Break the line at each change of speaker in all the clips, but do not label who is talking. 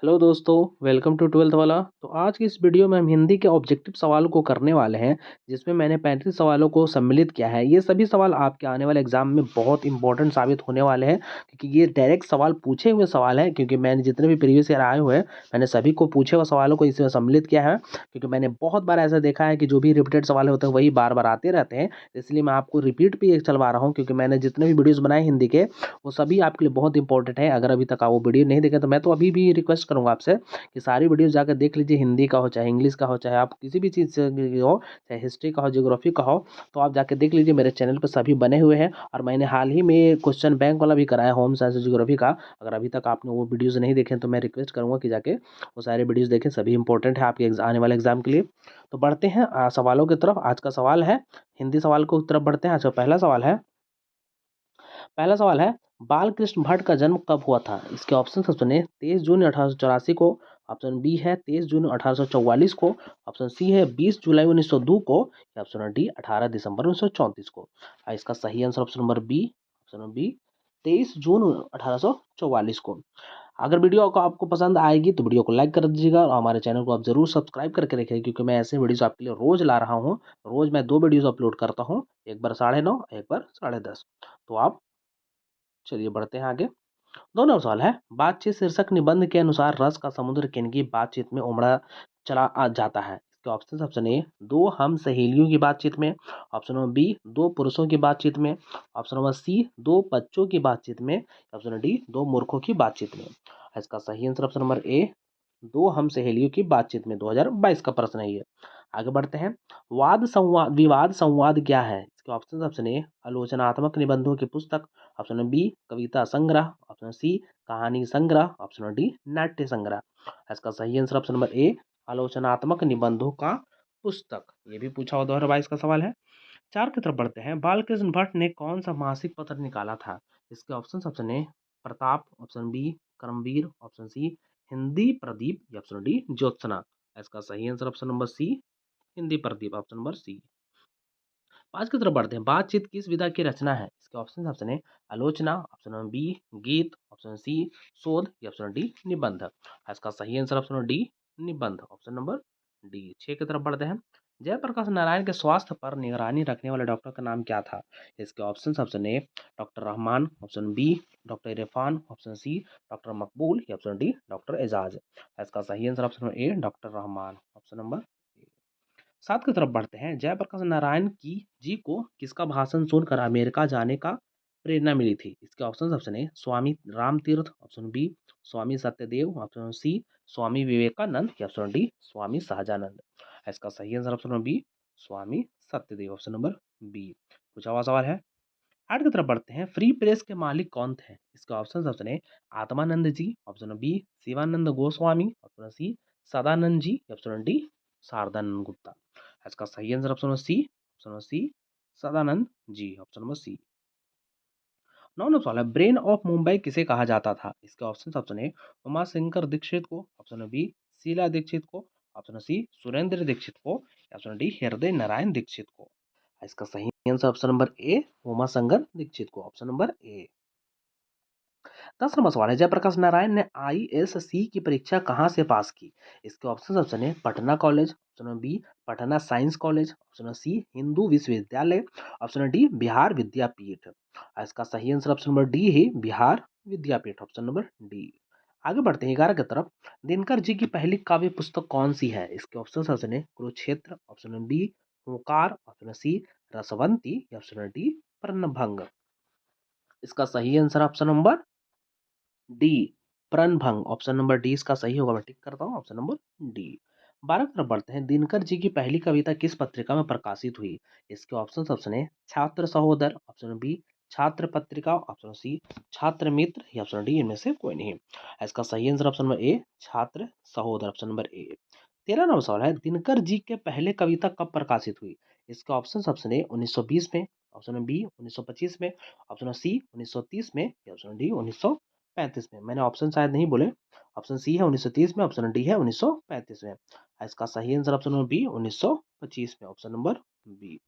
Hello दोस्तों, welcome to twelfth वाला। तो आज की इस वीडियो में हम हिंदी के ऑब्जेक्टिव सवालों को करने वाले हैं, जिसमें मैंने 35 सवालों को सम्मिलित किया है। ये सभी सवाल आपके आने वाले एग्जाम में बहुत इंपॉर्टेंट साबित होने वाले हैं, क्योंकि ये डायरेक्ट सवाल पूछे हुए सवाल हैं। क्योंकि मैंने जितने भी प्रीवियस ईयर आए हुए हैं, मैंने सभी को पूछे हुए सवालों को इसमें सम्मिलित किया है। क्योंकि मैंने बहुत बार ऐसा देखा है कि जो भी रिपीटेड सवाल होते हैं वही बार बार आते रहते हैं। इसलिए मैं आपको रिपीट भी एक चलवा रहा हूँ, क्योंकि मैंने जितने भी वीडियोज़ बनाए हिंदी के, वो सभी आपके लिए बहुत इंपॉर्टेंट है। अगर अभी तक आप वो वीडियो नहीं देखे तो मैं तो अभी भी रिक्वेस्ट करूँगा आपसे कि सारी वीडियोस जाकर देख लीजिए। हिंदी का हो, चाहे इंग्लिश का हो, चाहे आप किसी भी चीज़ से हो, चाहे हिस्ट्री का हो, ज्योग्राफी का हो, तो आप जाके देख लीजिए। मेरे चैनल पर सभी बने हुए हैं, और मैंने हाल ही में क्वेश्चन बैंक वाला भी कराया, होम साइंस और ज्योग्राफी का। अगर अभी तक आपने वो वीडियोज़ नहीं देखे तो मैं रिक्वेस्ट करूँगा कि जाके वो सारे वीडियोज़ देखें। सभी इंपॉर्टेंट है आपके आने वाले एग्जाम के लिए। तो बढ़ते हैं सवालों की तरफ। आज का सवाल है, हिंदी सवाल को तरफ बढ़ते हैं। आज का पहला सवाल है, बालकृष्ण भट्ट का जन्म कब हुआ था? इसके ऑप्शन सब सुने। 23 जून 1884 को। ऑप्शन बी है 23 जून 1844 को। ऑप्शन सी है 20 जुलाई 1902 को। या ऑप्शन डी 18 दिसंबर 1934 को। इसका सही answer option number B. Option B 23 जून 1844 को। अगर वीडियो को आपको पसंद आएगी तो वीडियो को लाइक कर दीजिएगा, और हमारे चैनल को आप जरूर सब्सक्राइब करके रखिए, क्योंकि मैं ऐसे वीडियोस आपके लिए रोज ला रहा हूँ। रोज मैं 2 वीडियोस अपलोड करता हूँ, एक बार 9:30, एक बार 10:30। तो आप चलिए बढ़ते हैं आगे। 2 नंबर सवाल है, बातचीत शीर्षक निबंध के अनुसार रस का समुद्र किनकी बातचीत में उमड़ा चला जाता है? इसके ऑप्शन ए, दो हम सहेलियों की बातचीत में। ऑप्शन नंबर बी, दो पुरुषों की बातचीत में। ऑप्शन नंबर सी, दो बच्चों की बातचीत में। ऑप्शन डी, दो मूर्खों की बातचीत में। इसका सही आंसर ऑप्शन नंबर ए, दो हम सहेलियों की बातचीत में। 2022 का प्रश्न है ये। आगे बढ़ते हैं। वाद संवाद विवाद संवाद क्या है? इसके ऑप्शन ए, आलोचनात्मक निबंधों की पुस्तक। ऑप्शन बी, कविता संग्रह। ऑप्शन सी, कहानी संग्रह। ऑप्शन डी, नाट्य संग्रह। इसका सही आंसर ऑप्शन नंबर ए, आलोचनात्मक निबंधों का पुस्तक। ये भी पूछा हुआ 2022 का सवाल है। 4 की तरफ बढ़ते हैं। बालकृष्ण भट्ट ने कौन सा मासिक पत्र निकाला था? इसके option A, Pratap. Option B, Karmaveer. Option C, Hindi Pradeep. या ऑप्शन डी, ज्योत्सना। इसका सही answer option number C, Hindi Pradeep. Option number C. 5 की तरफ बढ़ते हैं। बातचीत किस विधा की रचना है? इसके ऑप्शन ए, आलोचना। ऑप्शन नंबर बी, गीत। ऑप्शन सी, शोध। या ऑप्शन डी, निबंध। इसका सही आंसर ऑप्शन डी, निबंध। Option number D. 6 की तरफ बढ़ते हैं। जयप्रकाश नारायण के स्वास्थ्य पर निगरानी रखने वाले डॉक्टर का नाम क्या था? इसके option A, doctor Rahman. Option B, doctor Irfan. Option C, doctor Maqbool. या ऑप्शन डी, डॉक्टर एजाज। इसका सही answer option A, doctor Rahman. Option number 7 की तरफ बढ़ते हैं। जयप्रकाश नारायण की जी को किसका भाषण सुनकर अमेरिका जाने का प्रेरणा मिली थी? इसके option A, Swami Ramtirth. Option B, Swami Satyadev. Option C, Swami Vivekanand. या ऑप्शन डी, स्वामी सहजानंद। इसका सही answer option number B, Swami Satyadev. Option number B. पूछा हुआ सवाल है। 8 की तरफ बढ़ते हैं। फ्री प्रेस के मालिक कौन थे? इसका option A, Atmanand ji. Option B, Shivanand Goswami. Option C, Sadanand ji. Option D, Shardanand Gupta. इसका सही answer option number C. Option number C, Sadanand ji. Option number C. 9 number सवाल है, ब्रेन ऑफ मुंबई किसे कहा जाता था? इसके ऑप्शन ए, उमा शंकर दीक्षित को। ऑप्शन बी, शीला दीक्षित को। ऑप्शन सी, सुरेंद्र दीक्षित को। ऑप्शन डी, हृदय नारायण दीक्षित को। इसका सही answer option number A, Uma Shankar Dixit को। ऑप्शन नंबर ए। 10 नंबर सवाल है, जयप्रकाश नारायण ने आईएससी की परीक्षा कहाँ से पास की? इसके ऑप्शन है, Patna college. Option B, Patna science college. Option C, Hindu Vishwavidyalaya. Option D, Bihar Vidyapeeth. इसका सही आंसर ऑप्शन नंबर डी है, Bihar Vidyapeeth. Option number D. आगे बढ़ते हैं 11 की तरफ। दिनकर जी की पहली काव्य पुस्तक कौन सी है? इसके ऑप्शन है, Kurukshetra. Option B, Hunkar. Option C, Rasvanti. या ऑप्शन डी, प्रणभंग। इसका सही answer option number D, Pranbhang. Option number D इसका सही होगा, मैं टिक करता हूँ। Option number D. 12 की तरफ बढ़ते हैं। दिनकर जी की पहली कविता किस पत्रिका में प्रकाशित हुई? इसके ऑप्शन है, छात्र सहोदर। ऑप्शन बी, छात्र पत्रिका। ऑप्शन सी, छात्र मित्र। या ऑप्शन डी, इनमें से कोई नहीं। इसका सही आंसर ऑप्शन नंबर ए, छात्र सहोदर। ऑप्शन नंबर ए। 13 नंबर सवाल है, दिनकर जी के पहले कविता कब प्रकाशित हुई? इसके ऑप्शन ए, 1920 में। ऑप्शन बी, 1925 में। ऑप्शन सी, 1930 में। या ऑप्शन डी, 1935 में। मैंने ऑप्शन शायद नहीं बोले। ऑप्शन सी है 1930 में। ऑप्शन डी है 1935 में। इसका सही आंसर ऑप्शन नंबर बी, 1925 में। Option number B.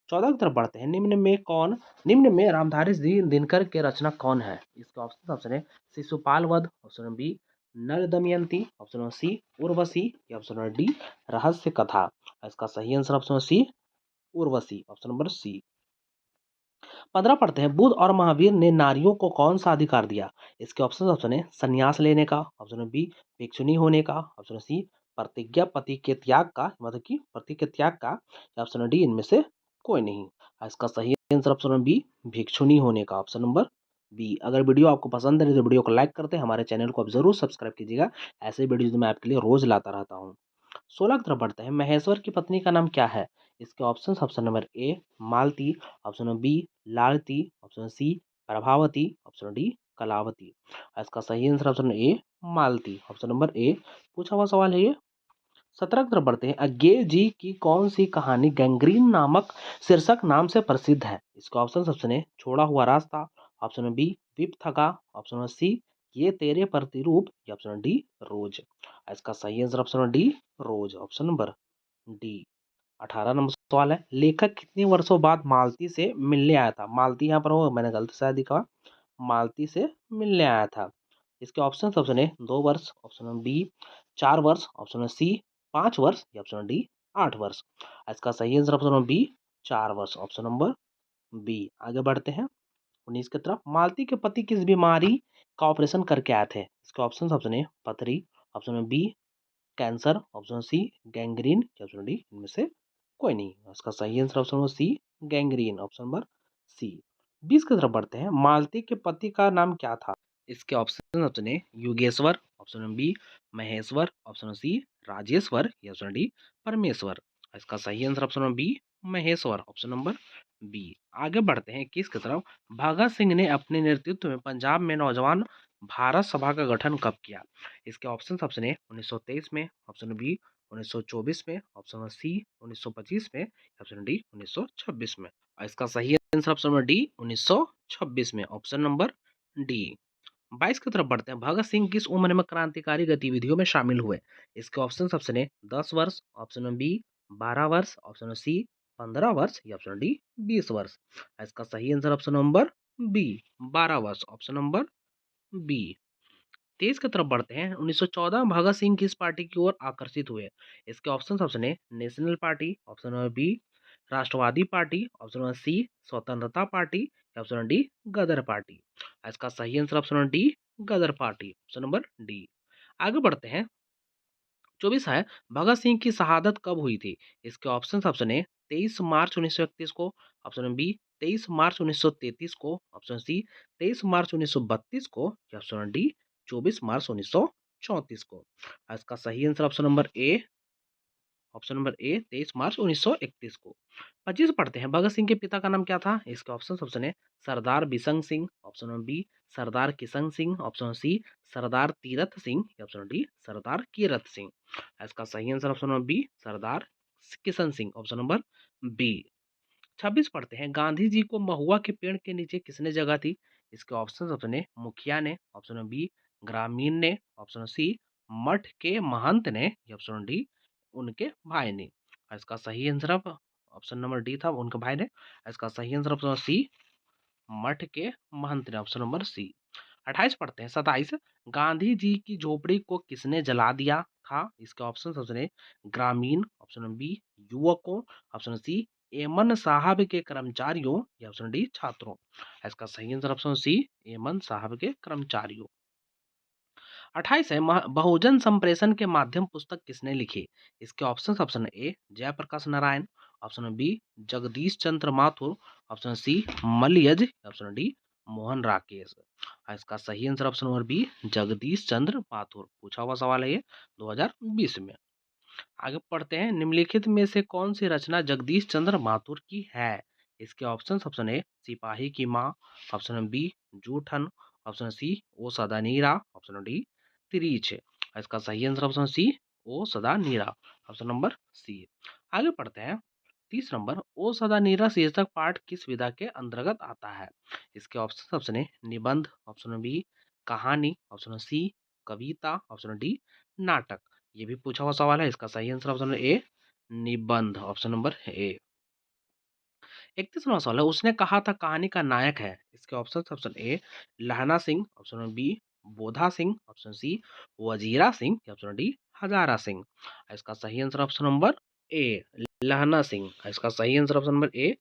14 की तरफ बढ़ते हैं। निम्न में रामधारी दिनकर के रचना कौन है? इसका ऑप्शन है, Shishupal Vadh. Option B, Nal Damayanti, option number C Urvashi, या option number D Rahasya Katha. इसका सही answer option number C Urvashi, option number C. 15 पढ़ते हैं, बुद्ध और महावीर ने नारियों को कौन सा अधिकार दिया? इसके ऑप्शन है संन्यास लेने का, ऑप्शन नंबर बी भिक्षुणी होने का, ऑप्शन नंबर सी प्रतिज्ञा पति के त्याग का, मतलब कि पति के त्याग का, या ऑप्शन नंबर डी इनमें से कोई नहीं। इसका सही आंसर ऑप्शन नंबर बी भिक्षुणी होने का, ऑप्शन नंबर बी। अगर वीडियो आपको पसंद है तो वीडियो को लाइक करते हैं, हमारे चैनल को आप जरूर सब्सक्राइब कीजिएगा। ऐसे वीडियो मैं आपके लिए रोज लाता रहता हूँ। 16 की तरफ बढ़ते हैं, महेश्वर की पत्नी का नाम क्या है? इसके option number A Malti, option number B Lalti, option C Prabhavati, option D Kalavati. इसका सही answer option A Malti, option number A. पूछा हुआ सवाल है ये। 17 की तरफ बढ़ते हैं, अज्ञे जी की कौन सी कहानी गैंग्रीन नामक शीर्षक नाम से प्रसिद्ध है? इसका ऑप्शन है छोड़ा हुआ रास्ता, option number B Vipathga, option number C ये तेरे प्रतिरूप, या ऑप्शन डी रोज। इसका सही answer option number D Roz, option number D. 18 नंबर सवाल है, लेखक कितने वर्षों बाद मालती से मिलने आया था? मालती यहाँ पर हो, मैंने गलत शायद लिखा, मालती से मिलने आया था। इसके ऑप्शन है 2 वर्ष, ऑप्शन नंबर बी 4 वर्ष, ऑप्शन नंबर सी 5 वर्ष, या ऑप्शन नंबर डी 8 वर्ष। इसका सही आंसर ऑप्शन नंबर बी 4 वर्ष, ऑप्शन नंबर बी। आगे बढ़ते हैं 19 की तरफ, मालती के पति किस बीमारी का ऑपरेशन करके आए थे? इसके ऑप्शन है पथरी, option number B cancer, option C gangrene, या ऑप्शन डी इनमें से कोई नहीं। इसका सही answer option number C gangrene, option number C. 20 की तरफ बढ़ते हैं, मालती के पति का नाम क्या था? इसके ऑप्शन है Yugeshwar, option number B Maheshwar, option number C Rajeshwar, या ऑप्शन डी परमेश्वर। इसका सही answer option number B Maheshwar, option number B. आगे बढ़ते हैं 21 की तरफ, भगत सिंह ने अपने नेतृत्व में पंजाब में नौजवान भारत सभा का गठन कब किया? इसके ऑप्शन है 1923 में, ऑप्शन बी 1924 में, ऑप्शन सी 1925 में, ऑप्शन डी 1926 में। और इसका सही आंसर ऑप्शन नंबर डी 1926 में, ऑप्शन नंबर डी। 22 की तरफ बढ़ते हैं, भगत सिंह किस उम्र में क्रांतिकारी गतिविधियों में शामिल हुए? इसके ऑप्शन है 10 वर्ष, ऑप्शन नंबर बी 12 वर्ष, ऑप्शन सी 15 वर्ष, या ऑप्शन डी 20 वर्ष। इसका सही आंसर ऑप्शन नंबर बी 12 वर्ष, ऑप्शन नंबर बी। 23 की तरफ बढ़ते हैं, 1914 में भगत सिंह किस पार्टी की ओर आकर्षित हुए? इसके ऑप्शन है national party, option number B Rashtravadi party, option number C Swatantrata party, या option number D Ghadar party. इसका सही answer option number D Ghadar party, option number D. आगे बढ़ते हैं 24 है, भगत सिंह की शहादत कब हुई थी? इसके ऑप्शन है 23 मार्च 1931 को, ऑप्शन नंबर बी 23 मार्च 1933 को, ऑप्शन सी 23 मार्च 1932 को, या ऑप्शन नंबर डी 24 मार्च 1934 को। इसका सही आंसर ऑप्शन नंबर ए 23 मार्च 1931 को। 25 पढ़ते हैं, भगत सिंह के पिता का नाम क्या था? इसके ऑप्शन है Sardar Bishang Singh, option number B Sardar Kishan Singh, option C Sardar Tirath Singh, या ऑप्शन डी सरदार कीरत सिंह। इसका सही answer option number B Sardar Kishan Singh, option number B. 26 पढ़ते हैं, गांधी जी को महुआ के पेड़ के नीचे किसने जगह थी? इसके ऑप्शन है मुखिया ने, ऑप्शन नंबर बी ग्रामीण ने, ऑप्शन सी मठ के महंत ने, या ऑप्शन डी उनके भाई ने। इसका सही आंसर ऑप्शन नंबर डी था उनके भाई ने। इसका सही आंसर ऑप्शन सी मठ के महंत ने, ऑप्शन नंबर सी। 28 पढ़ते हैं, 27 गांधी जी की झोपड़ी को किसने जला दिया था? इसके ऑप्शन है ग्रामीण, ऑप्शन नंबर बी युवकों, ऑप्शन सी एमन साहब के कर्मचारियों, या ऑप्शन डी छात्रों। इसका सही आंसर ऑप्शन सी एमन साहब के कर्मचारियों। 28 है, बहुजन संप्रेषण के माध्यम पुस्तक किसने लिखी? इसके option A Jayaprakash Narayan, option B Jagdish Chandra Mathur, option C Malayaj, option D Mohan Rakesh. इसका सही answer option number B Jagdish Chandra Mathur. पूछा हुआ सवाल है ये 2020 में। आगे पढ़ते हैं, निम्नलिखित में से कौन सी रचना जगदीश चंद्र माथुर की है? इसके ऑप्शन है सिपाही की माँ, ऑप्शन बी जूठन, ऑप्शन सी ओ सदा नीरा, ऑप्शन डी तिरीच। इसका सही आंसर ऑप्शन सी ओ सदा नीरा, ऑप्शन नंबर सी। आगे पढ़ते हैं 30 नंबर, ओ सदा नीरा शीर्षक पाठ किस विधा के अंतर्गत आता है? इसके ऑप्शन है निबंध, ऑप्शन बी कहानी, ऑप्शन सी कविता, ऑप्शन डी नाटक। ये भी पूछा हुआ सवाल है। इसका सही आंसर ऑप्शन ए निबंध, ऑप्शन नंबर ए। 31वां सवाल है, उसने कहा था कहानी का नायक है। इसके option A Lahna Singh, option B Bodha Singh, option C Wazira Singh, option D Hazara Singh. इसका सही आंसर ऑप्शन नंबर ए लहना सिंह। इसका सही आंसर ऑप्शन नंबर ए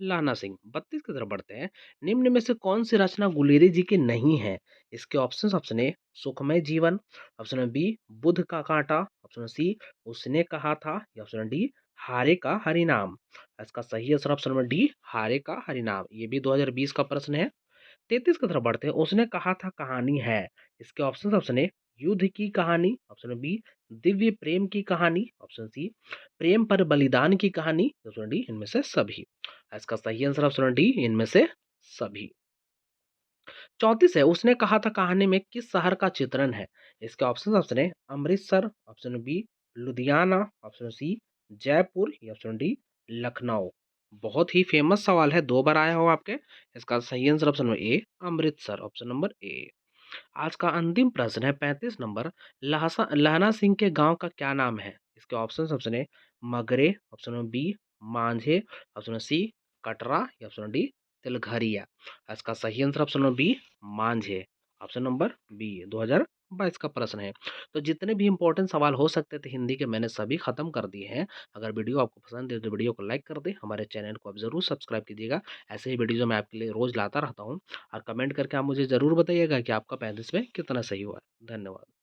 लाना सिंह। 32 की तरफ बढ़ते हैं। निम्न में से कौन सी रचना गुलेरी जी की नहीं है? इसके ऑप्शन ऑप्शन ए सुखमय जीवन, ऑप्शन बी बुध का कांटा, ऑप्शन सी उसने कहा था, या ऑप्शन डी हारे का हरिनाम। इसका सही आंसर ऑप्शन नंबर डी हारे का हरिनाम। ये भी 2020 का प्रश्न है। 33 की तरफ बढ़ते हैं। उसने कहा था कहानी है। इसके ऑप्शन ऑप्शन ए युद्ध की कहानी, ऑप्शन बी दिव्य प्रेम की कहानी, ऑप्शन सी प्रेम पर बलिदान की कहानी, ऑप्शन डी इनमें से सभी। इसका सही आंसर ऑप्शन डी इनमें से सभी। 34 है। उसने कहा था कहानी में किस शहर का चित्रण है? इसके ऑप्शन ऑप्शन है Amritsar, option B Ludhiana, option C Jaipur, या ऑप्शन डी लखनऊ। बहुत ही फेमस सवाल है, 2 बार आया हो आपके। इसका सही आंसर ऑप्शन नंबर ए अमृतसर, ऑप्शन नंबर ए। आज का अंतिम प्रश्न है 35 नंबर। लहना सिंह के गांव का क्या नाम है? इसके ऑप्शन ऑप्शन है मगरे, ऑप्शन बी मांझे, ऑप्शन सी कटरा, या ऑप्शन डी तिलघरिया। इसका सही आंसर ऑप्शन नंबर बी मांझे, ऑप्शन नंबर बी। 2022 का प्रश्न है। तो जितने भी इंपॉर्टेंट सवाल हो सकते थे हिंदी के मैंने सभी खत्म कर दिए हैं। अगर वीडियो आपको पसंद है तो वीडियो को लाइक कर दें, हमारे चैनल को आप जरूर सब्सक्राइब कीजिएगा। ऐसे ही वीडियो मैं आपके लिए रोज लाता रहता हूँ। और कमेंट करके आप मुझे ज़रूर बताइएगा कि आपका 35 में कितना सही हुआ है। धन्यवाद।